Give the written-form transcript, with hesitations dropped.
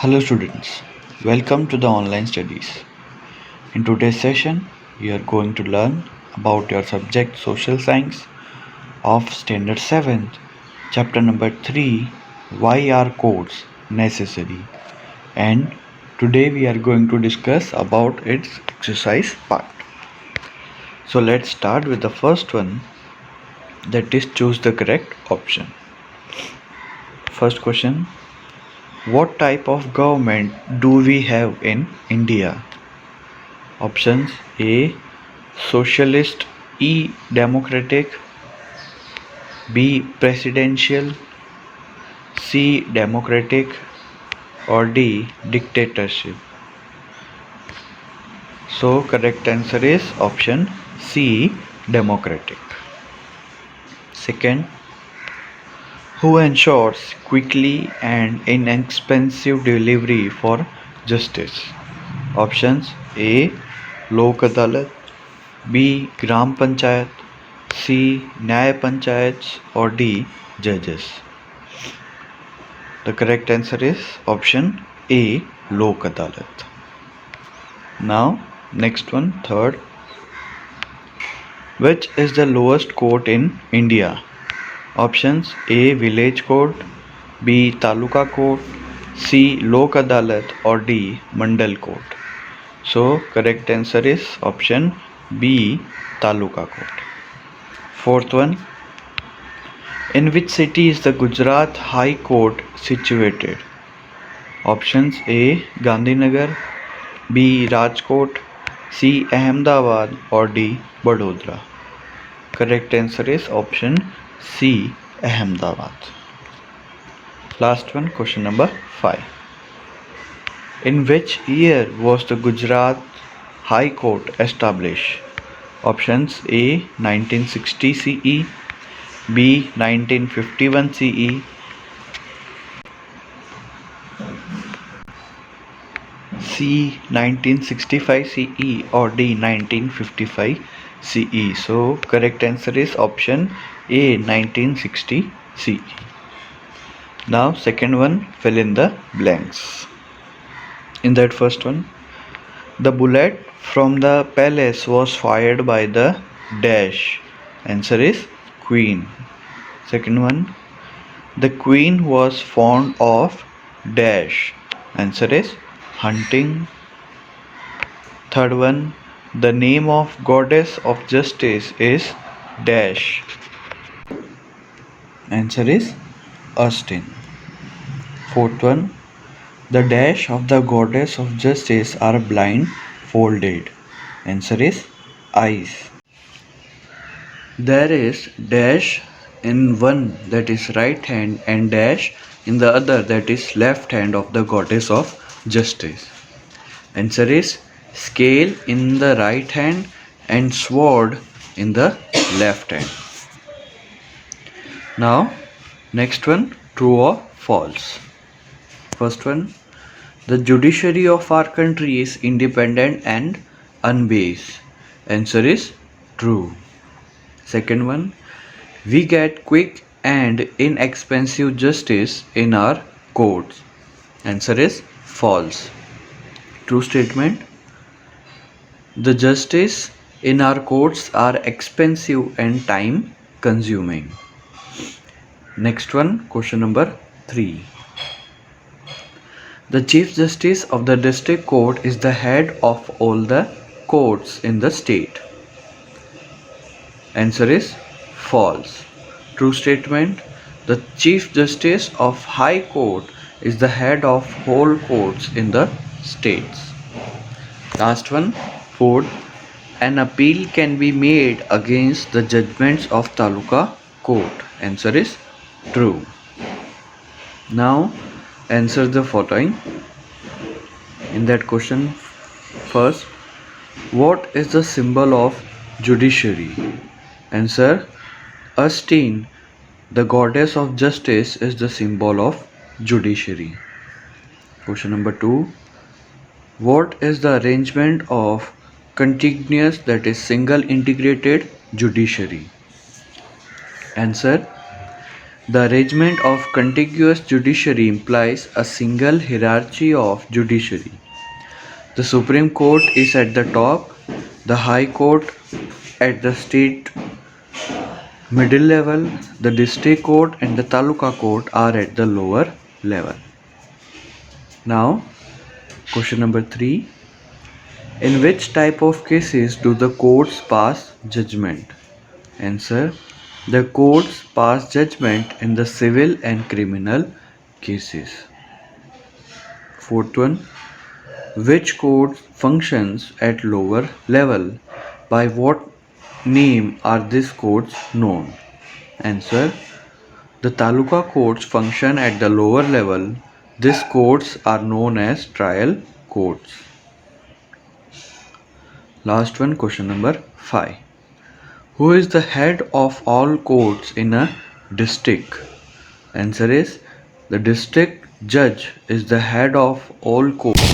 Hello students, welcome to the online studies. In today's session, you are going to learn about your subject Social Science of Standard 7th, chapter number 3, Why are codes necessary? And today we are going to discuss about its exercise part. So let's start with the first one, that is choose the correct option. First question, what type of government do we have in India? Options A. Socialist, E. Democratic, B. Presidential, C. Democratic, or D. Dictatorship. So correct answer is option C. Democratic. Second, who ensures quickly and inexpensive delivery for justice? Options A. Lok Adalat, B. Gram Panchayat, C. Nyay Panchayats, or D. Judges. The correct answer is option A. Lok Adalat. Now next one, third. Which is the lowest court in India? Options A. Village court, B. Taluka court, C. Lok Adalat, or D. Mandal court. So correct answer is option B. Taluka court. Fourth one. In which city is the Gujarat High Court situated? Options A. Gandhinagar, B. Rajkot, C. Ahmedabad, or D. Vadodara. Correct answer is option C. Ahmedabad. Last one, question number 5. In which year was the Gujarat High Court established? Options A. 1960 CE, B. 1951 CE, C. 1965 CE, or D. 1955 CE. So correct answer is option A. 1960 CE. Now second one, fill in the blanks. In that first one, the bullet from the palace was fired by the dash. Answer is queen. Second one, the queen was fond of dash. Answer is hunting. Third one, the name of goddess of justice is dash. Answer is Austin. Fourth one, the dash of the goddess of justice are blindfolded. Answer is eyes. There is dash in one, that is right hand, and dash in the other, that is left hand of the goddess of justice. Answer is scale in the right hand and sword in the left hand. Now next one, true or false. First one, the judiciary of our country is independent and unbiased. Answer is true. Second one, we get quick and inexpensive justice in our courts. Answer is false. True statement, the justice in our courts are expensive and time consuming. Next one, question number 3. The Chief Justice of the District Court is the head of all the courts in the state. Answer is false. True statement, the Chief Justice of High Court is the head of whole courts in the states. Last one, 4. An appeal can be made against the judgments of Taluka Court. Answer is true. Now answer the following. In that question, first, what is the symbol of judiciary? Answer, Austin, the goddess of justice, is the symbol of judiciary. Question number 2, what is the arrangement of contiguous, that is single integrated judiciary? Answer, The arrangement of contiguous judiciary implies a single hierarchy of judiciary. The Supreme Court is at the top, the High Court at the state middle level, the District Court and the Taluka Court are at the lower level. Now, question number 3. In which type of cases do the courts pass judgment? Answer. The courts pass judgment in the civil and criminal cases. Fourth one. Which court functions at lower level? By what name are these courts known? Answer. The Taluka courts function at the lower level. These courts are known as trial courts. Last one, question number 5. Who is the head of all courts in a district? Answer is, the district judge is the head of all courts